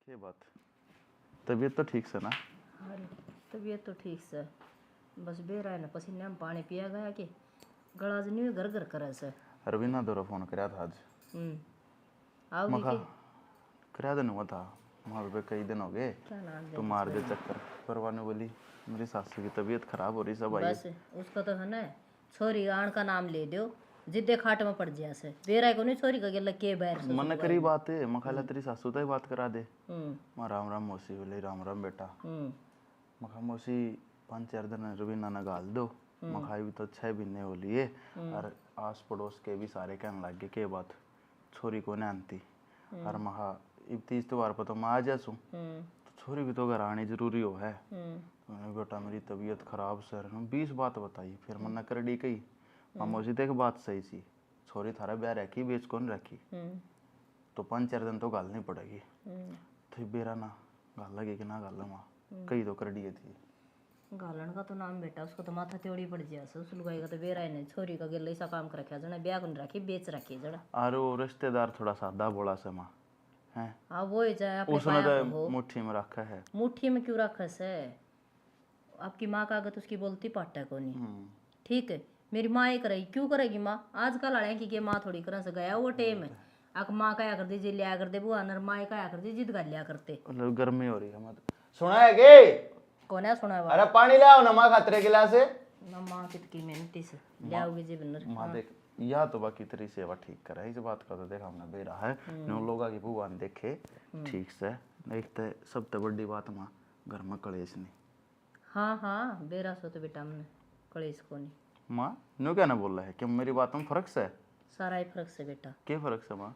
क्या बात, तबीयत तो ठीक से ना? अरे तबीयत तो ठीक से, बस बेरा है ना पसीने में पानी पिया गया कि गला ज नहीं घर घर करे से। रवीना दौरा फोन कराया था आज। आओगी मखा कि कराया दिन हुआ था वहाँ पे, कई दिन हो गए क्या नाम तो दे मार दे चक्कर। परवाने बोली मेरी सासू की तबीयत खराब हो रही, सब आई। बस उसका तो है ना छोरी आण का नाम ले दो जिद्दे खाट में पड़ जिया से बेरा को नहीं छोरी का गेला के बैर से मन करी बात है, मखाला तेरी सासू तो ही बात करा दे। माँ राम राम मौसी बोले राम राम बेटा। मखा मौसी 5-4 दिन रवीना ने गाल दो। मखाई भी तो 6 महीने हो लिए और आस पड़ोस के भी सारे कहने लग गए के बात छोरी को नहीं आनती। और महा इब 30 त्योहार पर तो मैं आ जासू तो छोरी भी तो घर आनी जरूरी हो है। तो मैंने बेटा मेरी तबीयत खराब सर 20 बात बताई, फिर मन्ना कर डी कही मौसी देख बात सही सी, छोरी थारा ब्याह रखी बेच कौन रखी तो 5-4 दिन तो गालनी पड़ेगी। तो बेरा ना गाल लगे कि ना गाल माँ कही तो कर दिए थी। गालन का तो नाम बेटा उसको तो माथा त्योड़ी पड़ जिया से उस लुगाई का तो बेरा है नहीं छोरी का गेला ऐसा काम कर रखा जना ब्याह को नहीं रखी बेच रखी जड़ा। और वो रिश्तेदार थोड़ा सादा बोला से माँ है, हाँ वो ही जाए अपने उसने पाया तो हो मुट्ठी में रखा है। मुट्ठी में क्यों रखा से आपकी माँ का आगे तो उसकी बोलती पाटा को नहीं। ठीक है मेरी माँ ही करेगी क्यों करेगी माँ आजकल आड़े की माँ थोड़ी करन से गया वो टेम है आक माँ कया कर दी जी लिया कर दे बुआ नर माँ कया कर दी जिद कर लिया करते। मतलब गर्मी हो रही है मत सुना है के कौन है सुना अरे पानी ले आओ ना माँ खतरे गिलास से ना माँ कितनी मेहनती से लियाओगी जी बिन्नर। माँ देख या तो बाकी तेरी सेवा ठीक करे इस बात का तो देख हमने बेरा है नो लोगा की बुआ ने देखे ठीक से देखते सबसे बड़ी बात माँ घर में कलेश नहीं। हाँ हाँ बेरा सो तो बेटा हमने कलेश को नहीं। माँ नो क्या ना बोल रहा है कि मेरी बात में फर्क से सारा ही फर्क से बेटा क्या फर्क से माँ?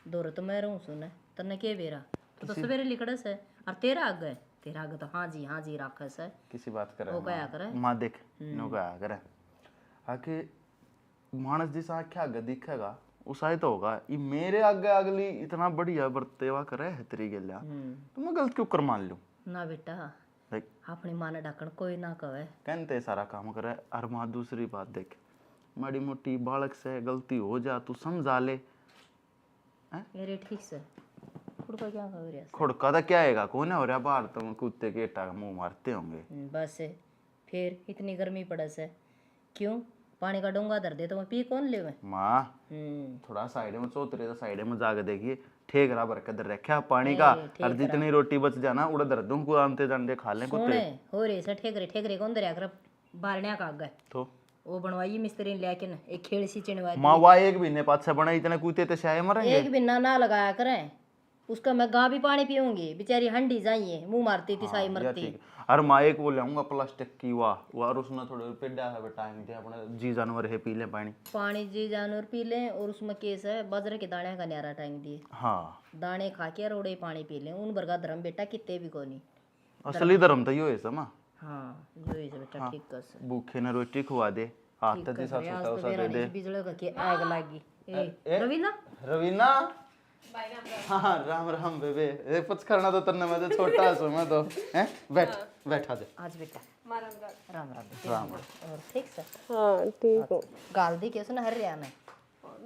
दौर तो मैं रहूँ सुने तन्ने के बेरा तो सवेरे लिखड़े से और तेरा आगे तो हाँ जी राखस है किसी बात करे वो क्या करे माँ देख नो क्या करे आके मानस जिस आँखें आगे दिखेगा उस आए तो होगा ये मेरे आगे अगली इतना बढ़िया बर्तेवा करे है तेरी गेलिया तो मैं गलत क्यों कर मान लूं ना बेटा देख अपनी माँ ने डाकण कोई ना कहे कहते सारा काम करे। और माँ दूसरी बात देख माड़ी मोटी बालक से गलती हो जा तू समझा ले मेरे ठीक से खुड़का क्या कर रहा खुड़का तो क्या आएगा कौन हो रहा बाहर तो कुत्ते के एटा मुंह मारते होंगे। बस फिर इतनी गर्मी पड़े से क्यों पानी का डोंगा धर दे तो मैं पी कौन ले माँ थोड़ा साइड में चौतरे तो साइड में जाके देखिए ठेकरा भर के दर रखा पानी का और जितनी रोटी बच जाना उड़ा धर दूं को आमते जाने खा ले कुत्ते हो रे से ठेकरे कौन दरिया कर बारण्या का आगे तो वो बनवाई मिस्त्री ने लेके ना एक खेड़ सी चिनवा दी। माँ वा एक महीने पाछे बना इतने कुत्ते तो शाये मरेंगे। एक बिना ना लगाया करें उसका मैं गाँ भी पानी पीऊंगी बेचारी हंडी जाइए मुंह मारती थी साई मरती। और माँ एक वो लाऊंगा प्लास्टिक की वाह और उसमें थोड़े पेड़ा है टाइम दे अपने जी जानवर है पी ले पानी जी जानवर पी लें और उसमें केस है बाजरे के दाने का न्यारा टाइम दिए हाँ दाने खा के रोड़े पानी पी लें उन बरगा धर्म बेटा कितने भी को नहीं असली धर्म तो यो है समा। हाँ जो है बेटा ठीक कर से भूखे ने रोटी खुआ दे हाथ ते सा छोटा सा दे दे बिजली का के आग लागी रवीना रवीना हाँ राम राम बेबे ए कुछ करना तो तरने में तो छोटा सो मैं तो हैं बैठ आ जा आज बेटा राम राम और ठीक से हाँ ठीक हो गाल दी कैसे ना हरियाणा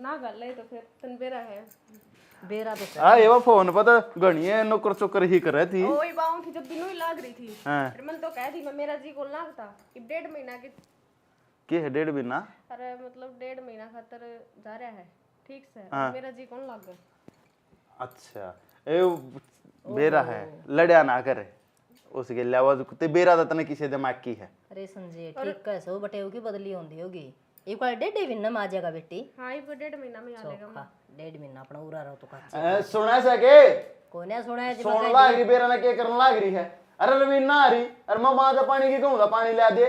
ना गल है तो फिर तन बेरा है बेरा तो आ ये वो फोन पर तो गणिये नौकर चोकर ही कर रही थी ओए बाऊ थी जब दिनों ही लाग रही थी हां फिर मन तो कह दी मैं मेरा जी को लागता अब 1.5 महीना के है 1.5 महीना अरे मतलब 1.5 महीना खातर जा रहा है ठीक से मेरा जी कौन लाग गया। अच्छा ए बेरा है लड़या ना करे उसके अलावा ते बेरा तो तने किसी दिमाग की है। अरे संजय ठीक कैसे हो बटे होगी बदली होंदी होगी एक बार 1.5 महीना में आ जाएगा बेटी। हां ये 1.5 महीना में आ जाएगा 1.5 महीना अपना उरा रहो तो का सुना सके कोने सुना जी सोन लाग रही बेरा ने के करन लाग रही है। अरे रवीना आ रही अरे मैं मां से पानी की कहूंगा पानी ला दे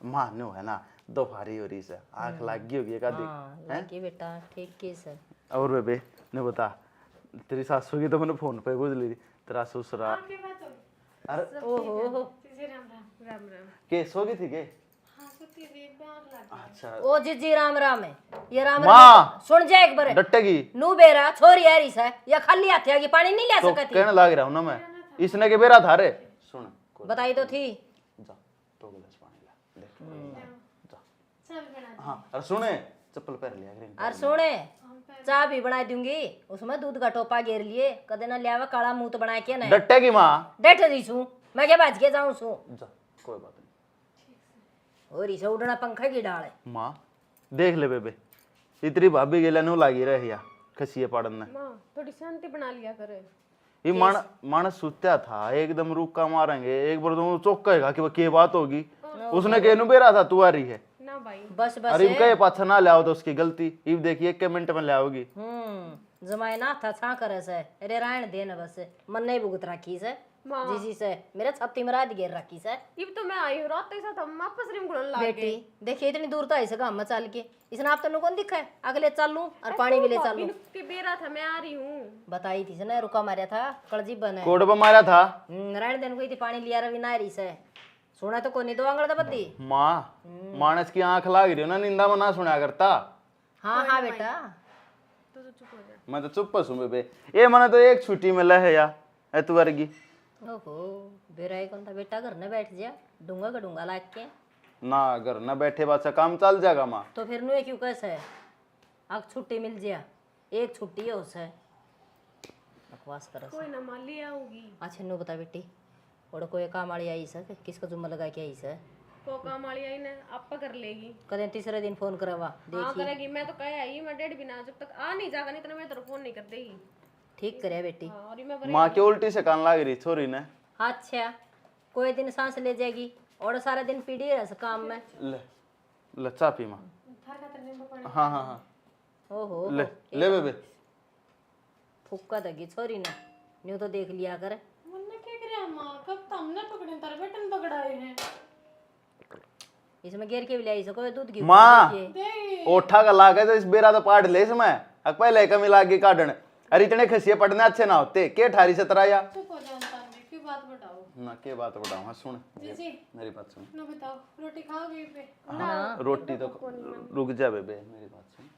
मां नो है ना दोपहरी हो रही से आंख लाग गई होगी एका देख लगी बेटा ठीक केस है। और बेबे ने बता तेरी सासू की तो मैंने फोन पे गुजरी तेरा ससुरा अरे ओहो राम के सो गई थी के हां सुती थी ब्याह लग अच्छा ओ जी राम है ये राम माँ सुन जा एक बार डटेगी नू बेरा छोरी आरी से या खाली हाथ आगी पानी नहीं ले तो सकती कहने लाग रहा हूं ना मैं इसने के बेरा था रे सुन बताई तो थी जा तो गिलास पानी ला देख जा चल बना हां अरे सुने चप्पल पहन लिया ग्रीन और सुने चाय भी बना दूंगी, उसमें दूध का टोपा घेर लिए, कदे ना लियावा काला मुंह तो बना के ना डट्टे की माँ डट रही छू मैं क्या बाज के जाऊं छू जा, कोई बात नहीं। और इसे उड़ना पंखा की डाल है माँ देख ले बेबे, इतनी भाभी गेला नु लागी रहे या खसिए पड़न ने। माँ थोड़ी शांति बना लिया करे। ये मानस सुत्या था, एकदम रुका मारेंगे एक बार तो चौक कहेगा कि क्या बात होगी, उसने कहनु बेरा था तू आ रही है ना भाई बस बस अरे इब कहे पाछा ना ले आओ तो उसकी गलती, इब देखिए 1 मिनट में ले आओगी। जमाए ना था छा करे से अरे रायण देन बस मन नहीं भुगत रखी से जी से मेरे छत्ती में रात घेर रखी से इब तो मैं आई हूँ रात के साथ हम वापस रिम गुड़न लाग बेटी देखिए इतनी दूर तो आई सका हम चल के इसने आप तेन कौन दिखा है अगले चलूं और पानी भी ले चलूं के बेरा था मैं आ रही हूँ। बताई थी ना रुका मारा था कलजी बने कोड पर मारा था रायण देन कोई थी पानी लिया रवि ना रही से सुना तो कोनी दो आंगड़ दबदी माँ मानस की आंख लाग रही हो ना, निंदा में ना सुना करता। हाँ हाँ बेटा तो चुप हो जा। मैं तो चुप हूँ बेबे, ये मने तो एक छुट्टी में है या ए तू वर्गी ओहो बेरा कौन था बेटा घर न बैठ जा डूंगा का डूंगा लाग के ना, अगर न बैठे बात से काम चल जाएगा माँ। तो फिर नुए क्यों कैसे आग छुट्टी मिल जा एक छुट्टी है उसे बकवास कर कोई ना माँ ले आऊंगी। अच्छा नु बता बेटी और कोई काम वाली आई सर किसका जुम्मा लगा के आई सर को काम वाली आई ना आपा कर लेगी। कदे तीसरे दिन फोन करवा हाँ करेगी, मैं तो कह आई मैं डेढ़ बिना जब तक आ नहीं जागा नहीं तो मैं तेरे फोन नहीं कर देगी। ठीक करे बेटी हाँ, और मैं माँ के उल्टी से कान लाग रही छोरी ने। अच्छा कोई दिन सांस ले जाएगी और सारा दिन पीड़ी रह काम में ले ले चा पी माँ। हाँ हाँ हाँ ओहो ले ले बेबे। फुक्का दगी छोरी ने न्यू तो देख लिया कर मन्ने क्या करे माँ, कब तो हमने पकड़े तारे बेटन पकड़ाए हैं। इसमें घेर के भी लाई सको दूध की माँ दे ओठा का लागे तो इस बेरा तो पाड़ ले इसमें अक पहले कमी लागी काटने। अरे इतने खसिए पड़ने अच्छे ना होते के ठारी से तराया चुप हो जाओ तांबे, क्यों बात बताओ। ना के बात बताऊं। हाँ सुन जी मेरी बात सुन। ना बताओ, रोटी खाओगे पे। हाँ रोटी तो रुक जा बेबे, मेरी बात सुन।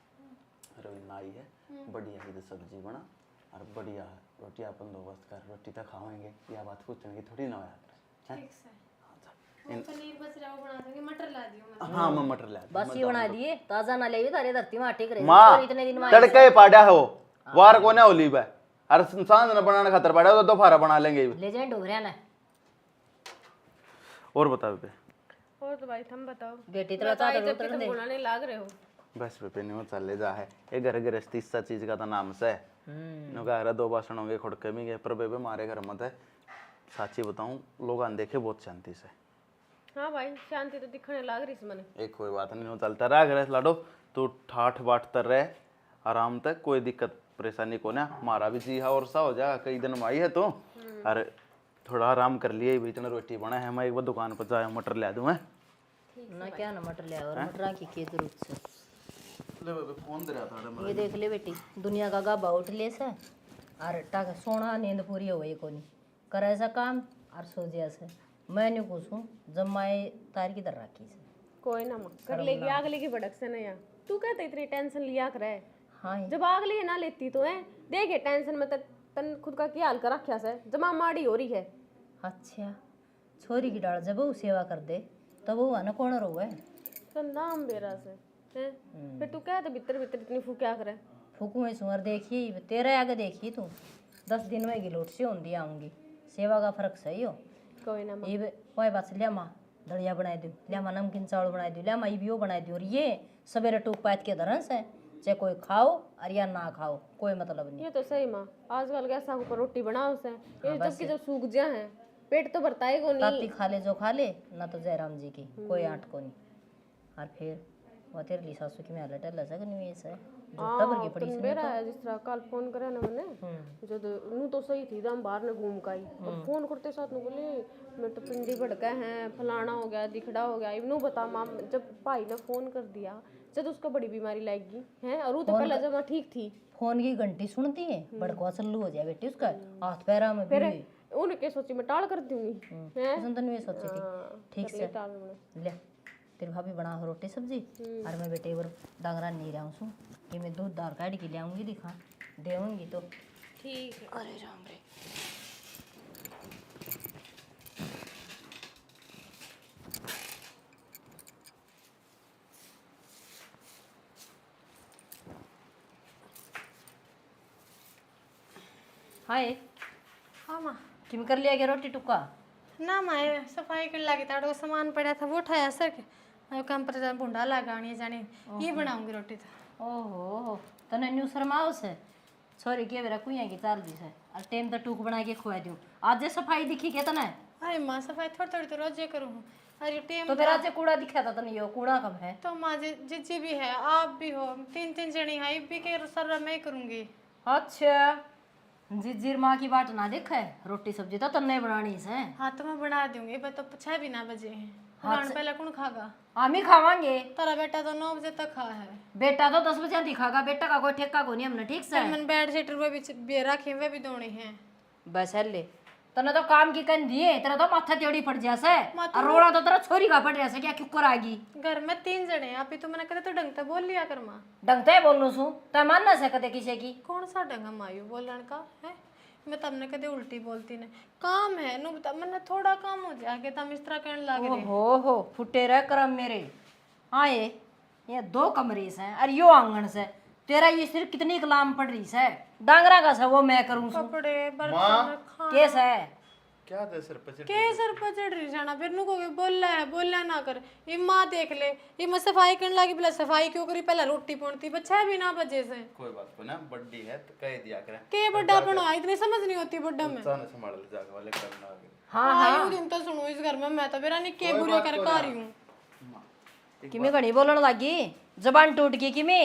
रवीना आई है, बढ़िया ही सब्जी बना और बढ़िया रोटी अपन दो बस कर, रोटी तो खाएंगे या बात पूछने की थोड़ी ना यार। ठीक से हम पनीर बस रहा वो बना देंगे, मटर ला दियो मैं। हाँ मैं मटर ले बस ये बना दिए ताजा ना ले तारे धरती में आटे करे माँ इतने दिन में तड़के पाड़ा हो वार को ना होली बे अरे सांझ न बनाने खातर पाड़ा तो दोपहर बना लेंगे। ले जाए डोबरिया ना और बता बेबे। और तो भाई तुम बताओ। बेटी मैं तो तो आई तो जबकि तुम बुलाने लाग रहे हो। बस बेबे नहीं चल ले जा है ये घर गृहस्थी इस चीज का तो नाम से नो कह 2 बासन होंगे खुड़के भी गए पर बेबे मारे घर मत है साची बताऊं लोग आन देखे बहुत शांति से। हाँ भाई शांति तो दिखने लाग रही मने। एक कोई बात नहीं चलता रहा घर लाडो तू ठाठ बाट तर रहे आराम तक कोई दिक्कत परेशानी को ना मारा भी जी हाँ और सा हो जा कई दिन में आई है तो अरे थोड़ा आराम कर लिए बीच में रोटी बना है मैं एक बार दुकान पर जाए मटर ले दूं मैं ना क्या ना मटर ले और मटर की के जरूरत से ले बेबे फोन दे रहा था ये देख ले बेटी दुनिया का गाबा उठ ले से और टाका सोना नींद पूरी हो गई कोनी कर ऐसा काम और सो जिया से मैं नहीं पूछूं जब मैं तार की तरह रखी से कोई ना माँ कर लेगी अगले की भड़क से नहीं यार। तू कहते इतनी टेंशन लिया करे हाँ जब अगली ना लेती तो है देखे टेंशन में तन खुद का क्या हाल कर रखा से जमा माड़ी हो रही है। अच्छा छोरी की डाल जब वो सेवा कर दे तब वो आना कौन रोवे तो नाम बेरा से हैं फिर तू कहते भीतर भीतर इतनी फू क्या करे। फूकू में सुअर देखी तेरे आगे देखी तू 10 दिन में गिलोट से होंगी आऊंगी सेवा का फर्क सही हो कोई ना माँ ये कोई बात से लिया माँ दलिया बना दू लिया माँ नमकीन चावल बना दू लिया माँ ये बना दू और ये सवेरे टूक पात के धरन से चाहे कोई खाओ और या ना खाओ कोई मतलब नहीं। ये तो सही माँ आजकल कैसा ऊपर रोटी बनाओ से ये जबकि जब सूख जा है पेट तो भरता ही को नहीं। ताती खा ले जो खा ले ना तो जयराम जी की कोई आठ को नहीं और फिर वो तेरे लिए सासू की मैं लटा लसा कि नहीं ऐसा झूठा भर के पड़ी तुम बेरा है जिस तरह कल फोन करे ना मैंने जब नू तो सही थी हम बाहर ने घूम का आई और फोन करते साथ नु बोले मैं तो पिंडी भड़का है फलाना हो गया दिखड़ा हो गया इनू बता माम जब भाई ने फोन कर दिया जब उसको बड़ी बीमारी लाएगी है और वो तो पहले जब ठीक थी फोन की घंटी सुनती है बड़कवा चल्लू हो जाए बेटी उसका हाथ पैरा में भी उनके सोची मैं टाल कर दूंगी हैं उसने तो नहीं सोची थी ठीक से टाल में ले तेरी भाभी बना हो रोटी सब्जी और मैं बेटे और डांगरा नहीं रहा हूँ कि मैं दूध दार काट के ले आऊँगी दिखा देऊँगी तो ठीक है। अरे राम रे हाय हाँ माँ किम कर लिया क्या रोटी टुक्का ना माँ ये सफाई कर लगी था वो सामान पड़ा था वो उठाया सर के और काम पर जाने भुंडा लगानी जाने ये बनाऊंगी रोटी तो ओहो तने न्यू शर्माओ से सॉरी के बेरा कुइया की चाल दी से और टाइम तो टूक बना के खुआ दूं आज सफाई दिखी के तने अरे माँ सफाई थोड़ी थोड़ी तो रोज ये करूँ अरे टेम तो तेरा आज कूड़ा दिखा था तने यो कूड़ा कब है तो माँ जिज्जी भी है आप भी हो 3-3 जनी है भी के सर मैं करूँगी अच्छा जिज्जीर माँ की बात ना देख है रोटी सब्जी तो तन्ने बनानी से हाँ तो मैं बना दूंगी बस तो 6 भी ना बजे हैं खाना पहले कौन खागा हम ही खावांगे तारा बेटा तो 9 बजे तक खा है बेटा तो 10 बजे दिखागा बेटा का कोई ठेका को नहीं हमने ठीक से मैंने बेड शीटर वे भी रखे वे भी दोने हैं बस ले तने तो काम की कन दिए तेरा तो माथा तेड़ी पड़ जासे और रोना तो तेरा छोरी का पड़ जासे क्या क्यों आगी घर में 3 जने हैं आप ही तो मैंने कहते तो ढंग से बोल लिया कर माँ डंगते बोलू सू तय मान ना सकते किसी की कौन सा ढंग है मायू बोलने का है मैं तमने कदे उल्टी बोलती ने काम है नु बता मैंने थोड़ा काम हो जाए कि तम इस तरह कहने लग रहे हो फुटे रह करम मेरे आए ये 2 कमरे से और यो आंगन से तेरा ये सिर्फ कितनी कलाम पड़ रही है डांगरा का सा वो मैं करूं सू कपड़े बर्तन खा केस है क्या दे सर पे के सर पर चढ़ रही जाना फिर नु को बोलना ना कर ये माँ देख ले ये मैं सफाई करने लगी पहले सफाई क्यों करी पहले रोटी पौनती बच्चा भी ना बजे से कोई बात को ना बड्डी है तो कह दिया करे के बड्डा बना इतनी समझ नहीं होती बड्डा में साने संभाल ले जाके वाले करना आगे हाँ हाँ दिन तो सुनो इस घर में मैं तो मेरा नहीं के बुरे कर खा रही हूँ किमी घणी बोलने लगी जबान टूट गई किमी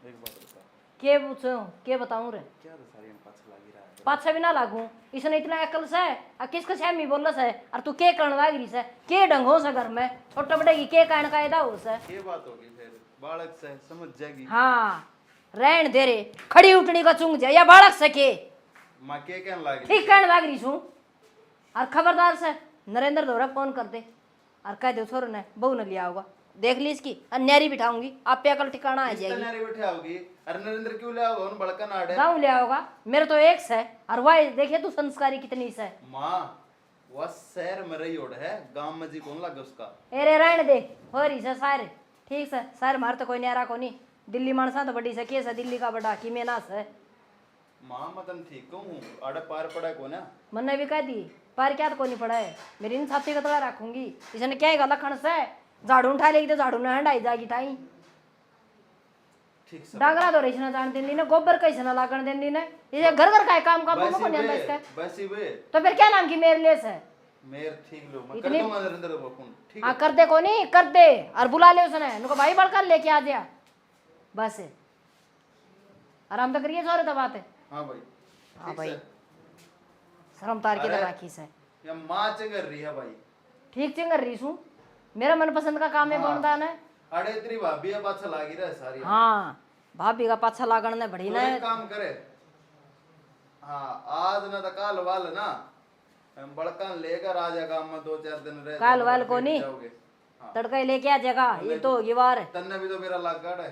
एक बात बता के पूछो के बताऊं रे क्या तो सारी पाछा लगी रहा है पाछा भी ना लागू इसने इतना अकल से और किसके सहमी बोल से और तू के करण लाग रही से के ढंग हो से घर में छोटे बड़े की के कहने कायदा हो से ये बात होगी फिर बालक से समझ जाएगी हाँ रहन दे रे खड़ी उठनी का चुंग जाए या बालक से के माँ के कहने लगी ठीक कहने लाग रही छू और खबरदार से नरेंद्र दौरा फोन कर दे और कह दो छोरो ने बहू ने लिया होगा देख ली इसकी अन्यारी बिठाऊंगी आप पे अकल ठिकाना आ जाएगी नारी बैठे आओगी अरे नरेंद्र क्यों ले आओगे उन बड़का नाड़े गाँव लिया होगा मेरे तो एक से और वह देखिए तू संस्कारी कितनी से माँ वह शहर में रही ओढ़ है गांव में जी कौन लगे उसका एरे रहने दे हो रही से सारे ठीक से सारे मार तो कोई न्यारा को नहीं दिल्ली मानसा तो बड़ी से केस है दिल्ली का बड़ा की मेना से माँ मतन ठीक कहूँ आड़े पार पड़ा को ना मैंने भी कह दी पर क्या तो कोई नहीं पड़ा है मेरी इन साथी का तो रखूंगी इसने क्या है लखन से झाड़ू उठा लेगी तो झाड़ू ने हंडाई जाएगी टाई ठीक से डांगरा तो रही ना जान देनी ना गोबर कैसे ना लागण देनी ना ये घर घर का है काम को नहीं आता इसका वैसी वे तो फिर क्या नाम की मेरे लिए से मेर ठीक लो मैं कर दूंगा नरेंद्र को फोन ठीक हाँ कर दे को नहीं कर दे और बुला ले उसने उनको भाई बढ़कर लेके आ जा बस आराम तो करिए सौरे तो बात है हाँ भाई हाँ भाई शर्म तार के दबा खीस है या माँ चंगर रही है भाई ठीक चिंगर रही हूँ मेरा मनपसंद का काम है बोलदान है अरे तेरी भाभी अब अच्छा लागी रहा है सारी हाँ भाभी का पाछा लागण ने बढ़ी तो ना एक काम करे हाँ आज ना तो काल वाल ना हम बड़कन लेकर आ जाएगा हम 2-4 दिन रह काल वाल को नहीं जाओगे तड़का ही लेके आ जाएगा ये तो होगी बार तन्ने भी तो मेरा लाग है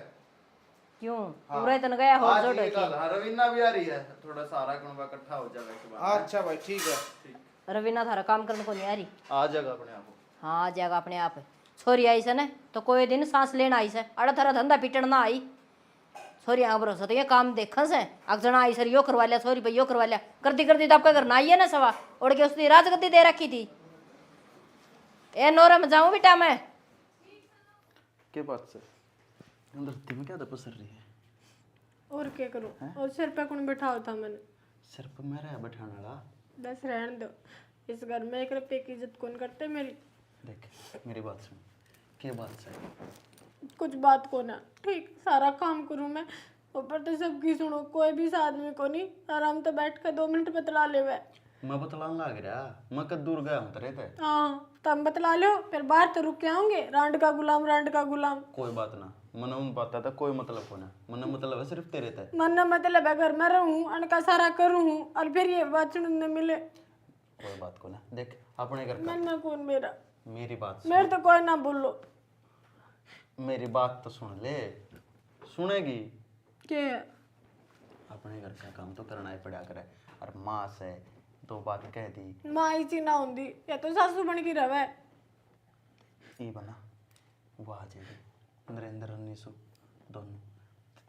क्यों पूरा इतना गया हो आज जोड़ ये कल हाँ रवीना भी आ रही है थोड़ा सारा कुनबा इकट्ठा हो जाएगा इस बार अच्छा भाई ठीक है रवीना थारा काम करने को नहीं आ रही आ जाएगा अपने आप हाँ आ जाएगा अपने आप छोरी आई से ने तो कोई दिन सांस लेना आई से अड़ा थारा धंधा पिटन ना आई छोरी यहाँ भरोसा तो ये काम देखा से अगजना आई सर यो करवा लिया छोरी पे यो करवा लिया करती करती तो आपका घर ना आई है ना सवा उड़ के उसने राजगद्दी दे रखी थी ए नोरा में जाऊं बेटा मैं के बात से अंदर में क्या पसर रही है और क्या करूँ और सिर पे कौन बैठा था मैंने सिर पर मेरा बैठाने वाला बस रहने दो इस घर में 1 रुपए की इज्जत कौन करते मेरी देख मेरी बात सुन के बात से कुछ बात को ना ठीक सारा काम करूँ मैं ऊपर तो सबकी सुनो कोई भी साथ में को नहीं आराम तो बैठ कर 2 मिनट बतला ले वह मैं बतलाने लग रहा मैं कद दूर गया हूँ तेरे थे हाँ तब बतला लो फिर बाहर तो रुक के आऊंगे रांड का गुलाम कोई बात ना मैंने उन बात था कोई मतलब को ना मैंने मतलब है सिर्फ तेरे थे मन मतलब है घर में रहूँ अनका सारा करूँ और फिर ये बात सुनने मिले कोई बात को ना देख अपने घर का मन कौन मेरा मेरी बात मेरे तो कोई ना बोलो मेरी बात तो सुन ले सुनेगी के अपने घर का काम तो करना ही पड़ा करे और माँ से 2 बात कह दी माँ इसी ना होंगी या तो सासू बन की रवे ई बना वो आ जाएगी नरेंद्र और निशु दोनों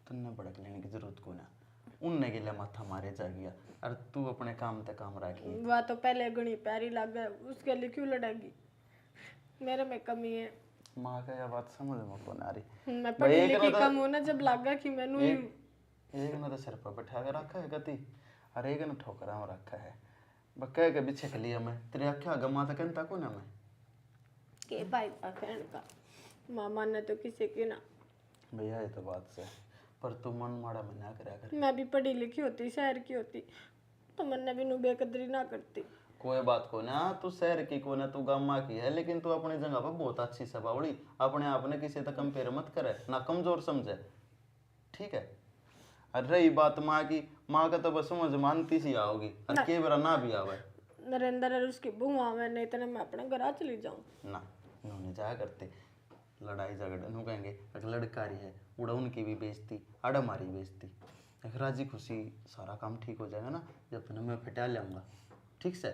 तुमने भड़क लेने की जरूरत को ना उनने के लिए माथा मारे जा गया। अरे तू अपने काम ते काम रखी। वह तो पहले घनी प्यारी लग गए, उसके लिए क्यों लड़ेगी? मेरे में कमी है। माँ का यह बात समझ में कौन आ रही। मैं पढ़ी लिखी कम हूं ना, जब लगा कि मैनू ही एक ने तो सिर पर बैठा के रखा है गति, और एक ने ठोकरा में रखा है। बक्का के पीछे के लिए मैं तेरे आख्या गमा तो कहता को ना मैं के भाई का कहने का मामा ने तो किसी की ना। भैया ये तो बात से, पर तू मन माड़ा में ना करया कर। मैं भी पढ़ी लिखी होती, शहर की होती, तो मैंने भी नु बेकदरी ना करती। कोई बात को ना, तू शहर की को ना, तू गामा की है, लेकिन तू अपनी जगह पर बहुत अच्छी से बावड़ी। अपने आप ने किसी तक कंपेयर मत करे, ना कमजोर समझे, ठीक है। और रही बात माँ की, माँ का तो बस समझ मानती सी आओगी, और के बार ना भी आवे। नरेंद्र और उसकी बुआ में नहीं तो मैं अपने घर आ चली जाऊं ना उन्होंने जाया करते, लड़ाई झगड़े नु कहेंगे एक लड़कारी है, उड़ा उनकी भी बेइज्जती, आड़ा हमारी बेइज्जती। एक राजी खुशी सारा काम ठीक हो जाएगा ना, जब तक मैं फटा लाऊंगा, ठीक से।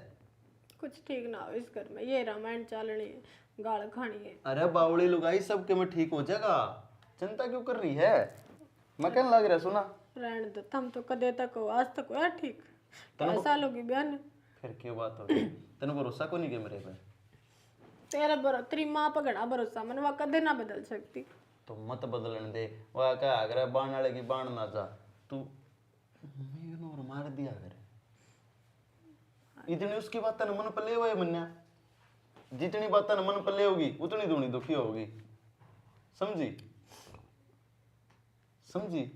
कुछ ठीक ना हो इस घर में, ये रामायण चलनी है, गाल खानी है। अरे बावड़ी लुगाई सबके में ठीक हो जाएगा, चिंता क्यों कर रही है? मैं कहने लग रहा सुना, रहने दो, तुम तो कदे तक हो, आज तक हुआ ठीक, क्या साल होगी बहन? फिर क्यों बात हो रही? तेन भरोसा को नहीं के मेरे पे? तेरा तेरी माँ पर घना भरोसा, मैंने वह कदे ना बदल सकती। तो मत बदलने दे, वह क्या अगर बाण वाले की बाण ना जा, तू इग्नोर मार दिया करे। इतनी उसकी बात न मन पल्ले हुए मन्या, जितनी बात न मन पल्ले होगी उतनी दूनी दुखी होगी, समझी? समझी?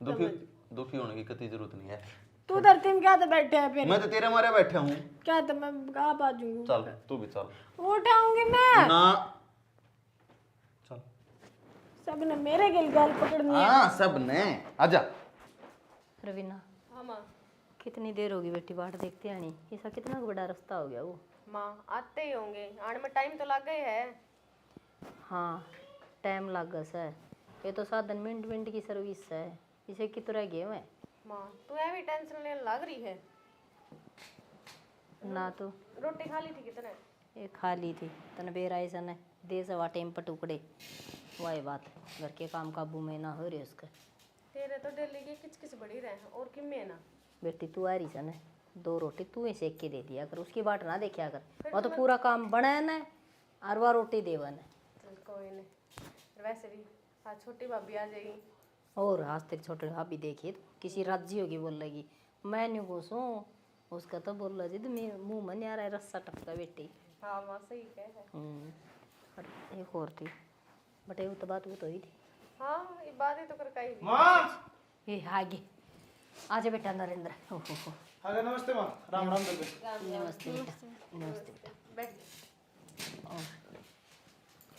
दुखी दुखी होने की कतई जरूरत नहीं है। तू धरती में क्या तो बैठे है फिर? मैं तो तेरे मारे बैठा हूँ। क्या तो मैं आप आ जाऊंगी। चल तू भी चल। उठाऊंगी मैं ना चल। सब ने मेरे गिल गाल पकड़नी है। हाँ सब ने, आजा। रवीना, हाँ माँ। कितनी देर होगी बेटी बाट देखते आनी? ऐसा कितना बड़ा रास्ता हो गया वो। माँ आते ही होंगे, आने में टाइम तो लग गए है। हाँ टाइम लग गया सर, ये तो साधन मिनट मिनट की सर्विस है, इसे कितना गए मैं। माँ तू ऐवी टेंशन लेने लग रही है? ना तो रोटी खा ली थी कितने? ये खा ली थी तन बेरा ऐसा न दे सवा टेम पर टुकड़े, वही बात घर के काम काबू में ना हो रही उसका। तेरे तो डेली की किच बड़ी रहे और किम में ना। बेटी तू आ रही सन, 2 रोटी तू ही सेक के दे दिया कर, उसकी बाट ना देखिया कर, वो तो पूरा काम बना है ना, और वह रोटी देवन है। चल कोई नहीं, वैसे भी आज छोटी भाभी आ जाएगी। और आज तेरी छोटे भाभी देखिए तो किसी राज्य होगी बोल लगी, मैं नहीं घूसूँ, उसका तो बोल रही तो मेरे मुँह में नहीं आ रहा है रस्सा टपका बेटी। हाँ माँ सही कह है। और एक और थी बट ये तो बात वो तो ही थी। हाँ ये बात ही तो कर कही। माँ ये आगे आजा बेटा नरेंद्र। हो अगर नमस्ते माँ, राम राम दे। नमस्ते बेटा, नमस्ते बेटा। बैठ।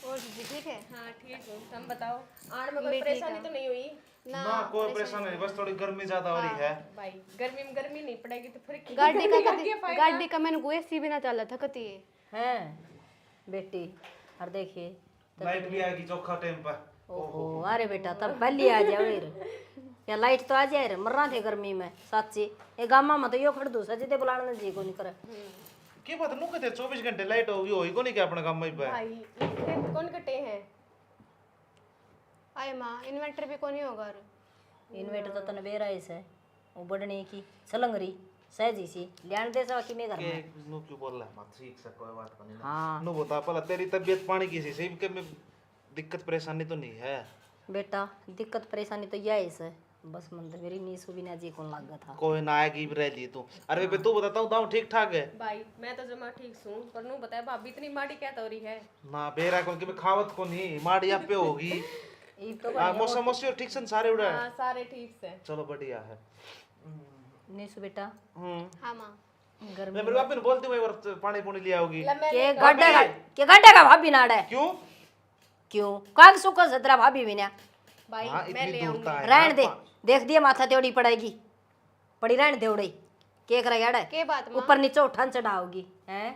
और दीदी ठीक है? हाँ ठीक हूँ, तुम बताओ आने में कोई परेशानी तो नहीं हुई? ना कोई परेशानी नहीं, बस थोड़ी गर्मी ज्यादा हो रही है। भाई गर्मी में गर्मी नहीं पड़ेगी तो फिर गाड़ी का मैंने गोए सी भी ना चला था कती है हैं बेटी, और देखिए लाइट भी आएगी चौखा टाइम पर। ओहो अरे बेटा तब पहले आ जाओ या लाइट तो आ जाए रे, मर रहा थे गर्मी में सच्ची। ये गामा में तो यो खड़ दूसरा जिते बुलाने जी को नहीं करे। की बात नु कहते 24 घंटे लाइट होगी को नहीं क्या अपने काम में पे। भाई ये कौन कटे हैं? आए माँ इन्वर्टर भी को नहीं होगा रे। इन्वेटर तो तने बेरा है वो बढ़ने की सलंगरी सहजी सी लियान दे सवा कि मैं घर के में। नु क्यों बोल रहा है? मत ठीक से कोई बात नहीं। हाँ नु बता पहले तेरी तबीयत पानी की सी सही के में दिक्कत परेशानी तो नहीं है? बेटा दिक्कत परेशानी तो यही है, बस मन तो मेरी नी सुबीना जी को लग गया था। कोई ना आएगी भी रह ली तू। अरे बे तू बताता हूँ दाऊ ठीक ठाक है? भाई मैं तो जमा ठीक हूँ, पर नू बताया भाभी इतनी माड़ी क्या तो रही है? ना बेरा कौन के खावत को नहीं माड़ी आप पे होगी। ये तो मौसम मौसम ठीक सन सारे उड़ा है। हाँ सारे ठीक से। चलो बढ़िया है। नीसु बेटा हाँ माँ गर्मी मैं मेरे बाप ने बोलती हूँ एक बार पानी पुनी लिया होगी। के गड्ढे का भाभी नाड़ है क्यों? क्यों काग सुको सतरा भाभी भी ना भाई हाँ मैं इतनी ले दूरता है। रहन दे, देख दिए माथा तेवड़ी पड़ेगी, पड़ी रहन दे उड़ई के करा यार के बात माँ ऊपर नीचे उठान चढ़ाओगी हैं।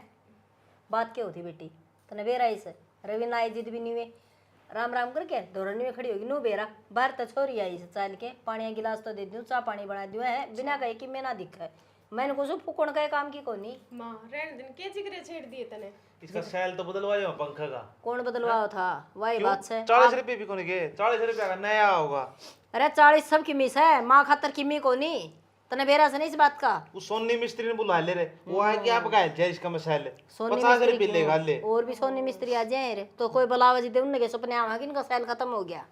बात क्या होती बेटी तने बेरा इसे रवीना आई जिद भी नहीं हुए राम राम करके धोरनी में खड़ी होगी नो बेरा बाहर तो छोरी आई से चाल के पानी गिलास तो दे दूँ, चाह पानी बना दियो है बिना कहे कि मैं ना दिखा है। मैंने कुछ फुकण का काम की कोनी। माँ रहने दिन के जिक्र छेड़ दिए तने। इसका सैल तो बदलवाया पंखा का। कौन बदलवाओ था? वही बात से 40 रुपए भी कोनी के, 40 रुपए का नया होगा। अरे 40 सब की मिस है, माँ खातर किमी कोनी। तने बेरा से नहीं इस बात का। वो सोनी मिस्त्री ने बुला ले रे, वो आएगी आप गाय जाए इसका मसाले सोनी 50 मिस्त्री रुपए लेगा ले। और भी सोनी मिस्त्री आ जाए रे तो कोई बलावजी दे उनके सपने आवा कि इनका सैल खत्म हो गया।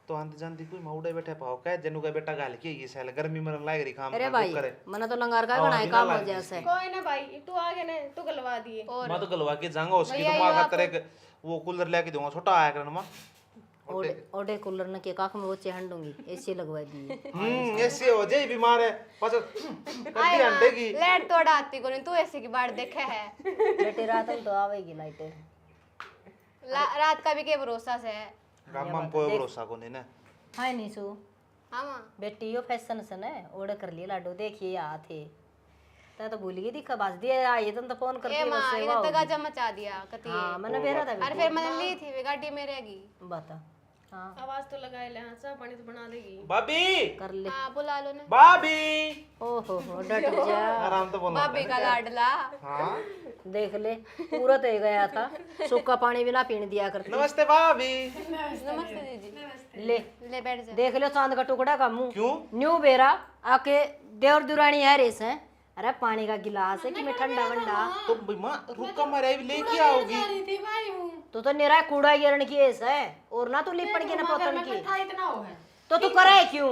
तो आंटी जानती कोई माउडे बैठे पाओ कह जनू का बेटा गाल के ये सैल गर्मी में लाग रही काम अरे का भाई करे। मना तो लंगार का बनाए काम हो जैसे। कोई ना भाई, तू आगे ने तू गलवा दिए। मैं तो गलवा के जाऊंगा उसकी तो मां खातर एक वो कूलर लेके दूंगा छोटा आया करना मां। ओडे कूलर न के काख में वो चहन दूंगी, एसी लगवा दिए। ऐसे हो जाए बीमार है पास कभी अंडे की लाइट तो आती को नहीं, तू ऐसे की बात देखे है। बेटे रात में तो आवेगी लाइट। रात का भी के भरोसा से है। गामा में कोई भरोसा को नहीं ना। हाय नीसू हाँ माँ बेटी यो फैशन से ने ओडे कर लिए लाडो देखिए आ थे ता तो भूल गई दिखा बाज दिए आई तो फोन करके ए बस माँ सेवा इधर तक जमा मचा दिया कती। हां मैंने बेरा था अरे फिर मैंने ली थी वे गाड़ी में रहेगी। बता हां आवाज तो लगाए ले, हाँ चाय पानी तो बना देगी। भाभी कर ले। हाँ बुला लो ना। भाभी ओहो हो डट जा। आराम तो बोलना भाभी का लाडला। हाँ देख ले पूरा तो गया था, सूखा पानी भी ना पीने दिया करती। नमस्ते भाभी। नमस्ते दीदी। ले ले बैठ जा। देख लो चांद का टुकड़ा का मुंह क्यों न्यू बेरा आके देवर दुरानी है रेस है। अरे पानी का गिलास है कि मैं ठंडा वंडा तो मां रुका मारे लेके आओगी। थी भाई हूँ तू तो निरा कूड़ा गिरण की ऐसा है और ना तू लिपण की ना पोतन की था इतना हो है। तो तू करे क्यों?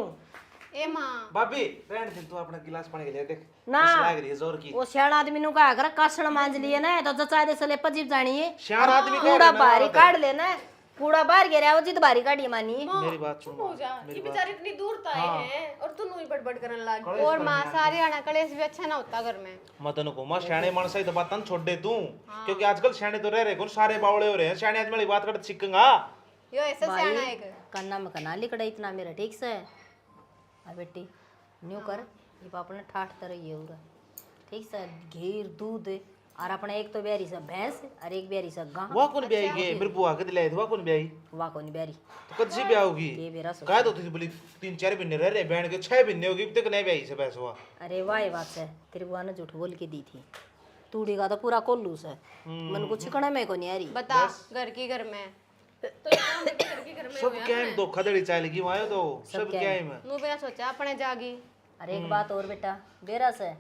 ए माँ भाभी रहने दे तू अपना गिलास पानी के लिए देख ना कैसी लाग रही है जोर की। वो सियाण आदमी नु का कर कासण मांज लिए ना तो जचा दे सले पजीब जानी है। सियाण आदमी का कूड़ा ना बाहरी होता काट लेना, कूड़ा बाहर गिरा वो जित बाहरी काटी मानी। मेरी बात सुन हो जा, ये बेचारे इतनी दूर तो आए हैं और तू नूई बड़बड़ करने लग। और माँ सारे आना कलेश भी अच्छा ना होता घर में। मतन को मां सियाणे मानसा ही तो बात छोड़ दे तू क्योंकि आजकल सियाणे तो रह रहे कौन सारे बावड़े हो रहे हैं। सियाणे आदमी वाली बात करते सीखेगा। यो ऐसा सियाना एक कन्ना में कना लिकड़ा इतना मेरा ठीक से आ बेटी न्यू कर ये पापा ने ठाठ तरह ये उरा ठीक से घीर दूध और अपने एक तो ब्यारी सा भैंस और एक ब्यारी सा गां। वो कौन ब्याई गे मेरे बुआ के दिलाए वो कौन ब्याई वाह कौन ब्यारी तो कद से ब्याह होगी ये मेरा सो। कह दो थी बोली 3-4 महीने रह रहे बैंड के 6 महीने होगी अब तक नहीं ब्याई से पैसा हुआ। अरे वाह बात है तेरी बुआ ने झूठ बोल के दी थी तूड़ी का तो पूरा कोल्लू से मन कुछ कणे में को नहीं आ रही। बता घर की घर में तो ये काम बेटे करके घर में सब क्या है धोखाधड़ी चलेगी वहां तो सब क्या है मैं मुँह बिना सोचा अपने जागी। अरे एक बात और बेटा बेरा से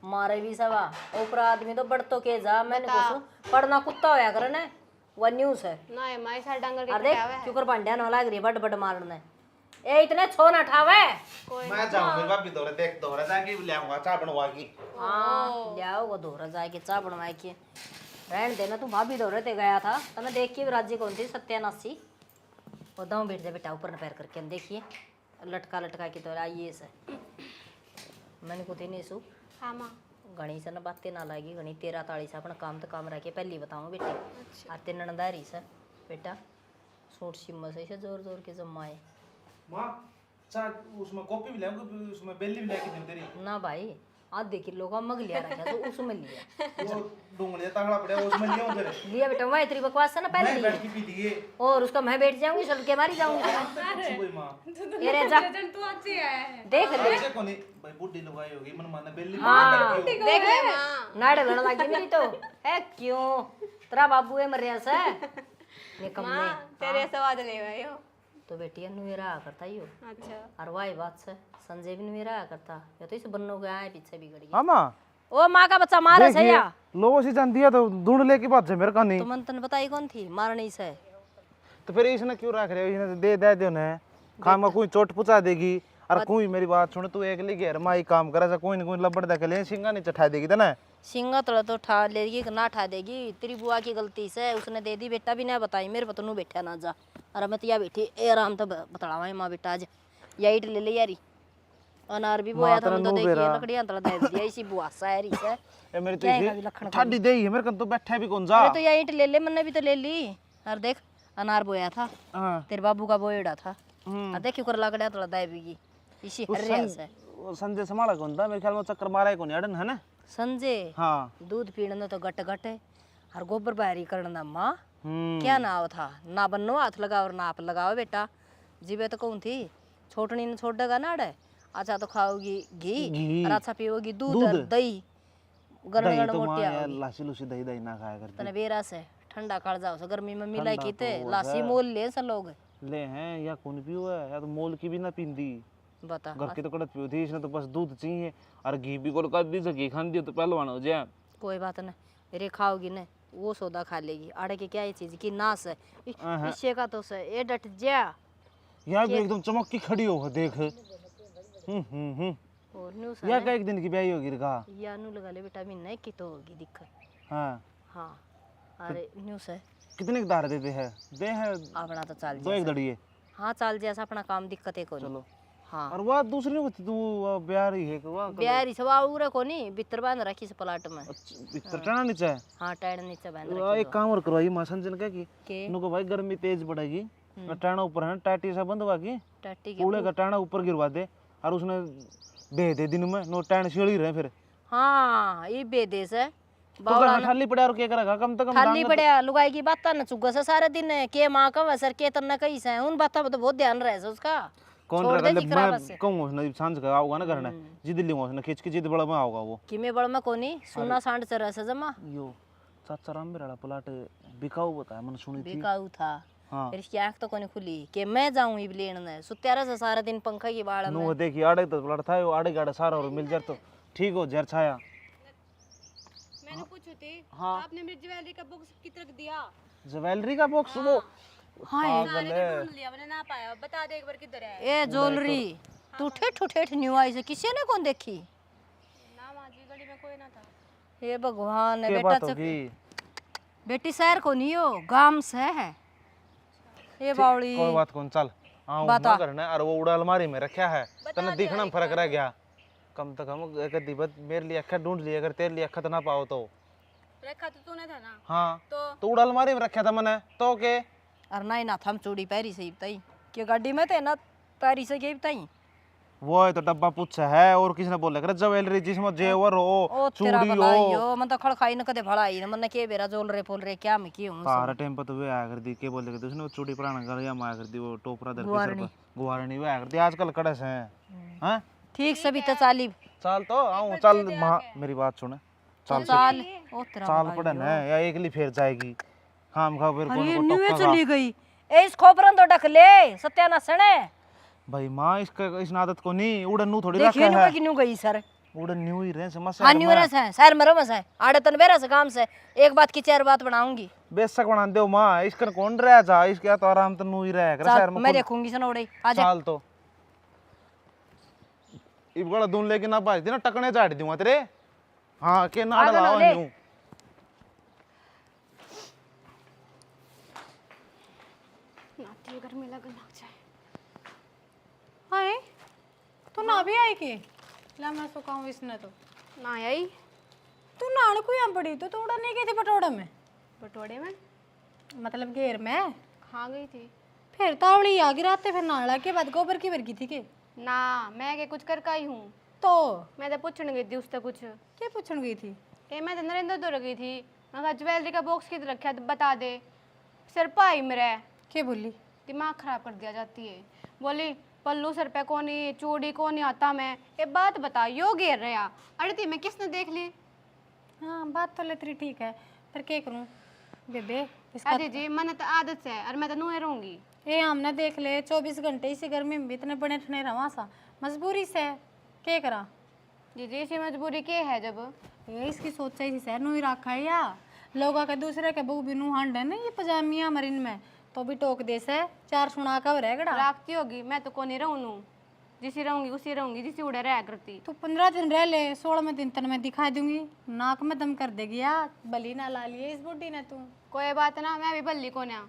मारे भी सवा ऊपर आदमी तो बढ़ तो के जा मैंने कुछ पढ़ना कुत्ता होया करे ने वो न्यूज़ है। ना ये माई साथ डांगर के अरे देख क्यों कर पांड्या न लाग रही बड़ बड़ मारने ए इतने छो ना ठावे। मैं जाऊं मेरी भाभी दोरे देख दोरे जाके ले आऊंगा चाय बनवा की। हां लाओ वो दोरा जाके चा बनवाए के रहन देना तू भाभी दोरे ते गया था तने देख के राज्य कौन थी सत्यानाशी वो दांव बैठ जा बेटा ऊपर न पैर करके देखिए लटका लटका के तो आइए से मैंने को थी नहीं सु। हाँ माँ घनी से न बातें ना लागी घनी 13 ताली से अपना काम तो काम रखे पहली बताऊँ बेटी और तेन नंदारी से बेटा सूट सिम्मा से जोर जोर के जमाए मां चाय उसमें कॉफी भी लाऊंगा उसमें बेली भी लेके दे तेरी ना भाई आधे किलो का मग लिया रखा तो उसमें लिया वो डूंगली तगड़ा पड़े उसमें लिया उधर लिया बेटा वही तेरी बकवास है ना पहले मैं लिया बैठ के पी लिए और उसका मैं बैठ जाऊंगी चल के मारी जाऊंगी सुबह मां ये रे जा तू अच्छी आया है। देख ले ऐसे कोनी भाई बुड्ढी लुगाई होगी मन माने बेली हाँ देख ले माँ नाड़े लड़ लगी मेरी तो है क्यों तेरा बाबू है मरिया से निकम्मे माँ तेरे स्वाद ले गए हो। तो बेटिया नुरा करता ही हो अच्छा और वाही बात से संजय भी नुरा करता या तो इसे बन्नो के आए पीछे बिगड़ गई। हाँ माँ ओ माँ का बच्चा मारे से या लोगों से जान दिया तो ढूंढ ले की बात है मेरे का नहीं तो मन तन बताई कौन थी मारनी से तो फिर इसने क्यों रख रहे हो इसने दे दे दे उन्हें खामा कोई चोट पुचा देगी और कोई मेरी बात सुन तू एक ली घेर माई काम करे से कोई न कोई लबड़ देख ले सिंगा नहीं चढ़ा देगी तना सिंगा तड़ा तो ठा लेगी कि ना ठा देगी तेरी बुआ की गलती से उसने दे दी बेटा भी ना बताई मेरे पतनू बैठा ना जा अरे मैं तिया बैठी ए आराम तो बतलावा माँ बेटा आज या ईट ले ले यारी अनार भी बोया था तो देखिए लकड़ियां तड़ा दे दिया इसी बुआ सारी से ए मेरी क्या है तो लखन ठाडी दे है मेरे कन तो बैठा भी कौन जा अरे तो या ईट ले ले मैंने भी तो ले ली और देख अनार बोया था हां तेरे बाबू का बोएड़ा था और देख कर लकड़ियां तड़ा दे भी इसी हरिया से वो संजय संभाला कौन था मेरे ख्याल में चक्कर मारा है कौन अड़न है ना संजय हाँ दूध पीने तो गट गट है और गोबर बाहरी करना माँ हम्म क्या नाव था ना बन्नो हाथ लगाओ और नाप लगाओ बेटा जीवे तो कौन थी छोटनी ने छोड़ देगा ना अड़े अच्छा तो खाओगी घी घी। और अच्छा पियोगी दूध दूध। और दही गरण दही गरण तो माँ मोटिया यार होगी। लासी लूसी दही दही ना खाया करती। तने बेरा से ठंडा कर जाओ सो गर्मी में मिलाई ठंडा कीते तो लासी है। मोल ले सब लोग ले हैं या कौन पियो है या तो मोल की भी ना पींदी। बता घर की तो कड़त पियो थी, इसने तो बस दूध चाहिए और घी भी कोल कर दी तो घी खान दियो तो पहलवान हो जाए। कोई बात नहीं मेरे खाओगी ना वो सौदा खा लेगी आड़े के क्या ये चीज की नास है इससे का तो से ये डट जा यार भी एकदम चमक की खड़ी हो देख। और न्यूज़ या का एक दिन की ब्याही होगी रखा। या नु लगा ले विटामिन नहीं की तो होगी दिक्कत। हाँ हाँ अरे न्यूज़ है कितने के दार देते हैं दे है अपना तो चाल दो एक दड़िए। हाँ चाल जैसा अपना काम दिक्कत है को चलो हाँ और वह दूसरी नहीं होती तू ब्याह रही है वह बिहारी सवा उरे को नहीं बितर बांध रखी से प्लाट में इतना टना नीचे है। हाँ टाइड नीचे बांध तो एक काम और करवाई माँ संजन का की के इनको भाई गर्मी तेज बढ़ेगी और टाणा ऊपर है ना टाटी सा बंद हुआ की टट्टी के कूड़े का टाणा ऊपर गिरवा दे और उसने दे दे दिन में नो टाण सीढ़ी रहे फिर हाँ ये बेदेश है तो करना ठाली पड़ा और क्या करेगा कम से कम खाली बढ़िया लुगाई की बात न चुगा से सारे दिन के माँ का वसर के तन्ना कहीं से उन बातों पर तो बहुत ध्यान रहे से उसका कौन छोड़ रहेगा दे ले जिकरा बस मैं कहूँगा उसने सांझ का आओगा ना करना जिद ली उसने खींच के जिद बड़ा में आओगा वो कि मैं बड़ में कोनी सुना सांड से रह से जमा यो चाचा राम मेरा प्लाट बिकाऊ बताया मैंने सुनी थी। बिकाऊ था हाँ फिर इसकी आंख तो कोनी खुली कि मैं जाऊं इब लेने सुत्यारा से सारा दिन पंखा की बाड़ में नो देखी आड़े तो प्लाट था वो आड़े गाड़े सारा और मिल जाए तो ठीक हो जर छाया। मैंने पूछी थी हाँ आपने मेरी ज्वेलरी का बॉक्स कितना दिया? ज्वेलरी का बॉक्स वो पागल है। ढूंढ लिया मैंने ना पाया, बता दे एक बार किधर है। ए ज्वेलरी तू ठेठ ठेठ न्यू आई से किसी ने कौन देखी ना माँ जी गली में कोई ना था। हे भगवान क्या बेटा बात होगी बेटी शहर को नहीं हो गांव से है ये बावड़ी कोई बात कौन चल आओ ना करना और वो उड़ा अलमारी में रखा है तने दिखना में फर्क रह गया कम से कम एक दिबत मेरे लिए अक्खा ढूंढ लिया अगर तेरे लिए अक्खा तो ना पाओ तो रखा तो तूने था ना। हाँ तो उड़ा अलमारी में रखा था मैंने तो के और नहीं ना थम चूड़ी पैरी से बताई क्यों गाड़ी में थे ना पैरी से के बताई वो है तो डब्बा पूछा है और किसने बोला कर ज्वेलरी जिसमें जेवर ओ हो तेरा चूड़ी भलाई हो हो मन तो खड़खाई न कदे भलाई न मन के बेरा जोल रे पोल रे क्या मैं की हूं सारा टाइम पर तो वे आया कर दी के बोले कि उसने वो चूड़ी पुराना घर या माया कर दी वो टोपरा दर के सर पर गुवारनी वे आया कर दी आजकल कड़स हैं हैं ठीक सभी तो चाली चल तो आऊं चल मेरी बात सुन चल चाल ओ तेरा चाल पड़न है या एक ली फिर जाएगी खाम खा फिर अरे कौन को न्यूए टोका चली गई ए इस खोपरन तो ढक ले सत्यानाश सणे भाई माँ इसका इस आदत को नहीं उड़न नू थोड़ी देखिए रखा है न्यू गई सर उड़न न्यू ही रहे समस्या हाँ न्यू रस है सर मरो मस है आड़े तन बेरा से काम से एक बात की चार बात बनाऊंगी बेशक बना दो माँ इसका कौन रहा जा इसके तो आराम तो नू ही रहा कर शहर में मैं देखूंगी सनोड़े आ जा चाल तो इब गड़ा दून लेके ना पाई ना टकने चाट दूंगा तेरे हाँ के ना डलाओ न्यू नाती गर्मी लगन लग जाए। हाय तू ना भी आई के ला मैं सो कहूँ इसने तो ना आई तू नाड़ को यहाँ पड़ी तो उड़ा नहीं गई थी पटोड़ा में बटोड़े में मतलब घेर में खा गई थी। फिर तावड़ी आ गिराते फिर नाड़ा के बाद गोबर की वर्गी थी के ना मैं के कुछ कर का ही हूँ। तो मैं तो पूछने गई थी उससे कुछ क्या पूछने गई थी ए मैं तो नरेंद्र दौड़ गई थी। मैं कहा ज्वेलरी का बॉक्स किधर रखा है बता दे। सिर पाई मेरा क्या बोली दिमाग खराब कर दिया जाती है। बोली पल्लू सर पे कोनी चूड़ी कोनी आता मैं ये बात बता यो घेर रहा अड़ती मैं किसने देख ली। हाँ बात तो लेतरी ठीक है पर क्या करूँ बेबे इसका अरे जी मन तो आदत से है और मैं तो नुए रहूंगी। ये हमने देख ले 24 घंटे इसी गर्मी में भी इतने बने ठने रहा सा मजबूरी से क्या करा जी जी इसी मजबूरी के है जब ये इसकी सोचा ही सह नु ही रखा है या लोग के दूसरे के बहू बिनू हांड है ना ये पजामिया मरीन में तो भी टोक दे से चार सुना का रहेगा राखती होगी मैं तो कोनी रहूँ जिसी रहूंगी उसी रहूंगी जिसी उड़े रहा करती। तू 15 दिन रह ले 16वें दिन तन मैं दिखा दूंगी नाक में दम कर देगी यार बली ना ला लिए इस बुढ़ी ने तू कोई बात ना मैं भी बल्ली को ना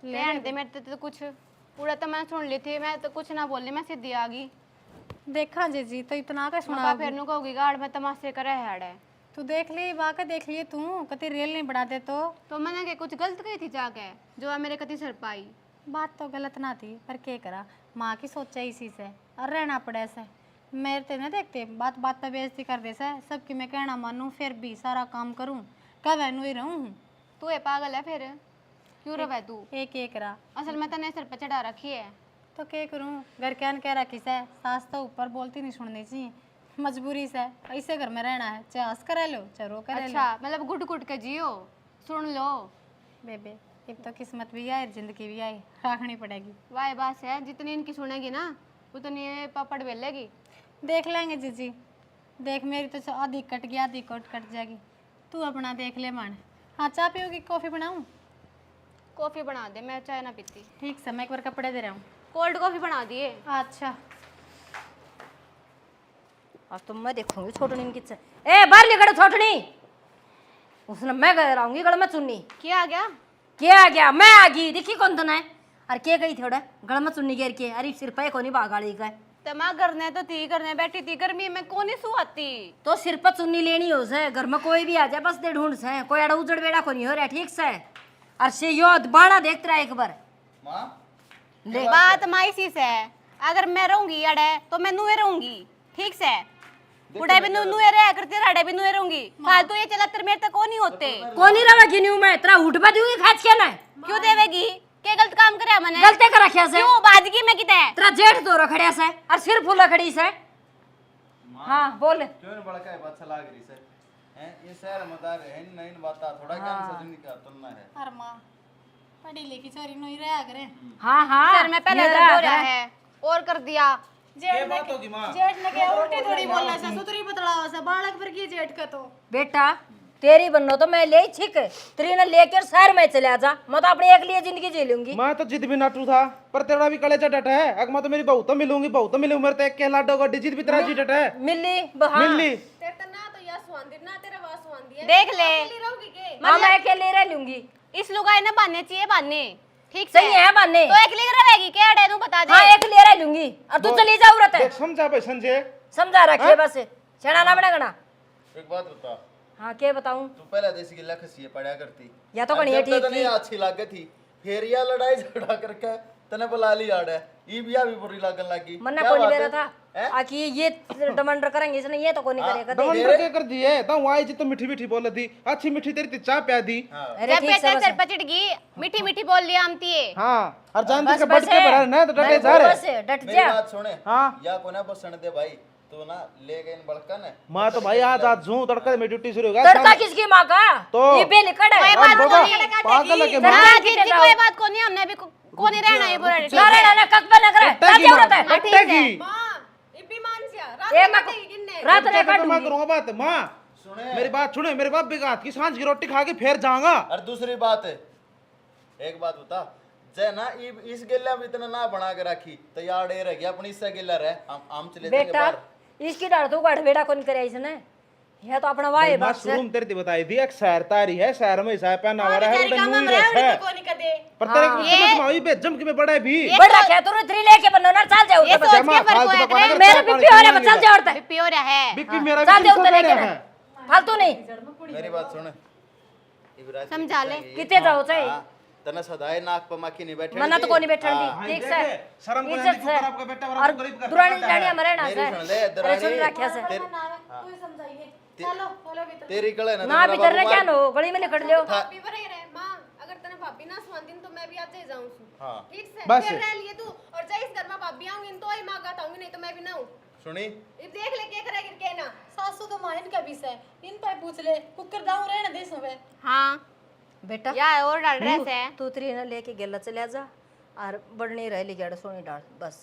रहने दे मेरे तो कुछ उड़ा तो मैं सुन ली थी मैं तो कुछ ना बोली मैं सीधी आ गई। देखा जी तो इतना का सुना सुना फिर नु कहूगी गाड़ में तमाशे करे है तू देख ली वाकई देख लिए तू कति रेल नहीं बढ़ा दे तो मैंने के कुछ गलत कही थी जाके जो मेरे कति सर पाई। बात तो गलत ना थी पर क्या करा माँ की सोचा इसी से और रहना पड़े से मेरे तो नहीं देखते बात बात पे बेइज्जती कर दे से सबकी मैं कहना मानूं फिर भी सारा काम करूं कब वैनू ही रहूं तू ये पागल है फिर क्यों रहा तू एक एक रहा असल में तने सर पे चढ़ा रखी है तो क्या करूँ, घर क्या कह रखी से, सास तो ऊपर बोलती नहीं सुननी चाहिए, मजबूरी से ऐसे घर में रहना है, चाहे हंस कर लो चाहे रो कर लो। अच्छा मतलब घुट घुट के जियो, सुन लो। बेबे अब तो किस्मत भी आई जिंदगी भी आई, रखनी पड़ेगी। वाह बात है, जितनी इनकी सुनेगी ना उतनी ये पापड़ बेलेगी। देख लेंगे जीजी, देख मेरी तो आधी कट गई आधी कट जाएगी, तू अपना देख ले मान। हाँ चाय पियोगी, कॉफ़ी बनाऊँ? कॉफी बना दे, मैं चाय ना पीती। ठीक से, मैं एक बार कपड़े दे रहा हूँ। कोल्ड कॉफी बना दिए। अच्छा अब तो मैं देखूंगी छोटनी की च- ए बाहर निकल छोटनी, उसने मैं गए रहूंगी गड़ में चुन्नी। क्या आ गया? क्या आ गया? मैं आ गई, देखी कौन तना है? अरे के गई थोड़ा गड़ में चुन्नी घेर के, अरे सिर पे कोनी बागाड़ी का तमा करने तो थी, करने बैठी थी, गर्मी में कौन ही सुहाती। तो सिर पर चुन्नी लेनी हो से, घर में कोई भी आ जाए बस दे ढूंढ से, कोई अड़ा उजड़ बेड़ा को नहीं हो रहा, ठीक से। और से यो बाणा देखते रहा एक बार। बात माई सी से, अगर मैं रहूंगी अड़े तो मैं नुए रहूंगी, ठीक से। उड़े भी नुए रह करती, रड़े भी नुए रहूंगी। फालतू ये चला तेरे मेरे तक कौन ही होते। कौन ही रवा गिनी हूं मैं, तेरा उठ बा दूंगी खाच के ना। क्यों देवेगी? क्या गलत काम करे मैंने? गलते कर रखिया से, क्यों बाजगी में किते? तेरा जेठ दो रखड़िया से और सिर फूला खड़ी से। हाँ बोल। क्यों न बड़का है बात चला गई से हैं, ये शहर मदार है नहीं बात थोड़ा ज्ञान सजनी का तुलना है। अरे माँ पढ़ी लिखी चोरी नहीं रहा करे। हाँ हाँ सर में पहले ये दर्द हो रहा रहा है। है और कर दिया। जेठ ने क्या उल्टी थोड़ी बोलना से, सुतरी बतलावा से, बालक पर की जेठ का तो। बेटा तेरी बनो तो मैं ले छिक, तेरी ने लेकर शहर में चले जा, मैं तो अपनी एक लिए जिंदगी जी लूंगी। मैं तो जिद भी नाटू था, पर तेरा भी कलेजा डट है। अगर मैं तो मेरी बहू तो मिलूंगी, बहू तो मिलूंगी, मेरे तो एक के लाडो का जिद भी तेरा जी डट है। मिली बहा मिली तेरे तो ना तो या सुहांदी ना तेरा वास सुहांदी है। देख ले, रहोगी के? हाँ मैं अकेले रह लूंगी। इस लुगाई ना बांधने चाहिए, बांधने ठीक से। सही है बाने, तो एक लिख रहेगी क्या अड़े तू बता दे। हाँ एक ले रह लूंगी और तू चली जा उरत है। देख समझा भाई संजय, समझा रखिए बस, छेड़ा ना बनेगा। एक बात बता, हाँ क्या बताऊं? तू पहले देसी गिल्ला खसिए पढ़ा करती या तो कहीं ठीक नहीं अच्छी लागे थी, फिर या लड़ाई झगड़ा करके तने बुला ली आड़े ई बिया भी बुरी लागन लगी। मन्ना कोनी बेरा था आखि ये डमंडर करेंगे इसने, ये तो कोनी करेगा। डमंडर क्या कर दिए? तो आई जी तो मीठी मीठी बोल दी, अच्छी मीठी तेरी चाय प्या दी। अरे जब ठीक बेटा से सर पर चिढ़ गई, मीठी मीठी बोल लिया आमती है। हाँ और जानती बस के बढ़ बस के है। भरा ना तो डटे मैं जा रहे। बस डट मेरी जा। बात सुने, हाँ या कोना बसण दे भाई, तू ना ले गए इन बड़का ने। मैं तो भाई आज जूं तड़का मेरी ड्यूटी शुरू हो गया। तड़का किसकी माँ का? तो- ये बे निकट है। कोई बात बाबा, नहीं, पागल है के तड़का हाँ, कितने जिसकी जाओ? कोई बात को नहीं, हमने भी को नहीं रहना है पूरा। ना रे ना कक पे नगर है, क्या टट्टी जरूरत है? माँ, टट्टी। मां इब्बी मान सिया रात ए में मैं कटेगी किन्ने? रात ने मैं काटूंगी। करूंगा बात माँ, सुने मेरी बात सुने, मेरे बाप बेगात की सांझ की रोटी खा के फिर जाऊंगा। और दूसरी बात है, एक बात बता, जे ना इस गिल्ला में इतना ना बना के रखी तो यार डे रह गया अपनी इससे गिल्ला रहे, हम चले जाएंगे बेटा बाहर। इसकी डाल तो गढ़ बेड़ा कौन करे इसने, यह तो अपना वाई मैं बस है। शुरू में तेरे बताई थी, एक शहर तारी है, शहर में हिसाब पहना हुआ है, उड़े नूरी रस है। पर तेरे समझ में आई बे जम के में बड़ा है भी। बड़ रखे तू थ्री लेके बनो ना चल जाओ ये उधर सोच बस। के फर्क हुआ फालतू है। का मेरे भी प्योर है चल जाओ उधर। प्योर है। बिक्की मेरा चल भी जाओ उधर है। लेके फालतू नहीं। मेरी बात सुन, इब्राहिम समझा ले। कितने जाओ चाहिए? तना सदाए नाक पर माखी नहीं बैठे मना तो कोनी बैठन दी, ठीक से शर्म को इज्जत से। आपका बेटा और और गरीब का दुरानी जानी हमारे ना मेरी से सुन ले, अरे दरानी। सुन रखिया से कोई समझाइए, चलो बोलो भीतर। तेरी कले ना ना भीतर ने क्या नो गली में लिखट लियो। भाभी पर ही रहे मां, अगर तने भाभी ना सुहांदी तो मैं भी आज ही जाऊं सु। हाँ ठीक से बस। फिर रह लिए तू, और जय इस घर में भाभी आऊंगी तो ही मां का ताऊंगी, नहीं तो मैं भी ना हूं। सुनी, ये देख ले क्या करेगी के ना। सासू तो मां इनका भी से, इन पर पूछ ले, कुकर दाऊ रहने दे सुबह। हाँ बेटा या और डाल रहे से। तू थ्री ने लेके गेला चले जा और बड़नी रह ली गड़ सोनी डाल बस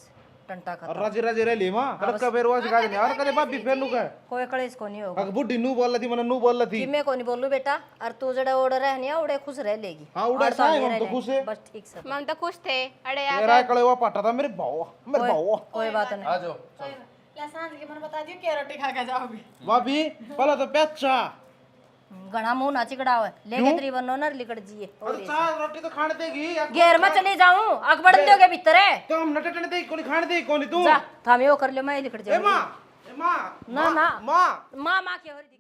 टंटा और खत्म। राजी राजी रह ली मां, कड़का बेर वाज गाज नहीं और कदे बाप भी फेर लुका। कोई कलेश को नहीं होगा अग बुड्ढी नू बोल रही मन नू बोल रही। कि मैं को नहीं बोलू बेटा, और तू जड़ा ओड़ रहनी है उड़े खुश रह लेगी। हाँ, उड़े और साए, नहीं हम तो रह खुश लेगी। है। बस ठीक से हम तो खुश थे। अरे यार मेरा कले हुआ पाटा था मेरे भाव, मेरे भाव। कोई बात नहीं। आ जाओ चल। ले सांझ के मन बता दियो क्या रोटी खा के जाओगे। भाभी पहले तो पेचा घना मुंह ना चिकड़ाओ लेके तेरी बनो ना लिकड़ जिए। और चार रोटी तो खाने देगी। घेर में चली जाऊं अकबड़ दोगे भीतर है तो हम नटे टने दे कोनी खाने दे कोनी तू। जा थामे वो कर ले मैं लिकड़ ए जाऊं। मां, ए मां, ना ना मां मां मां के हो रही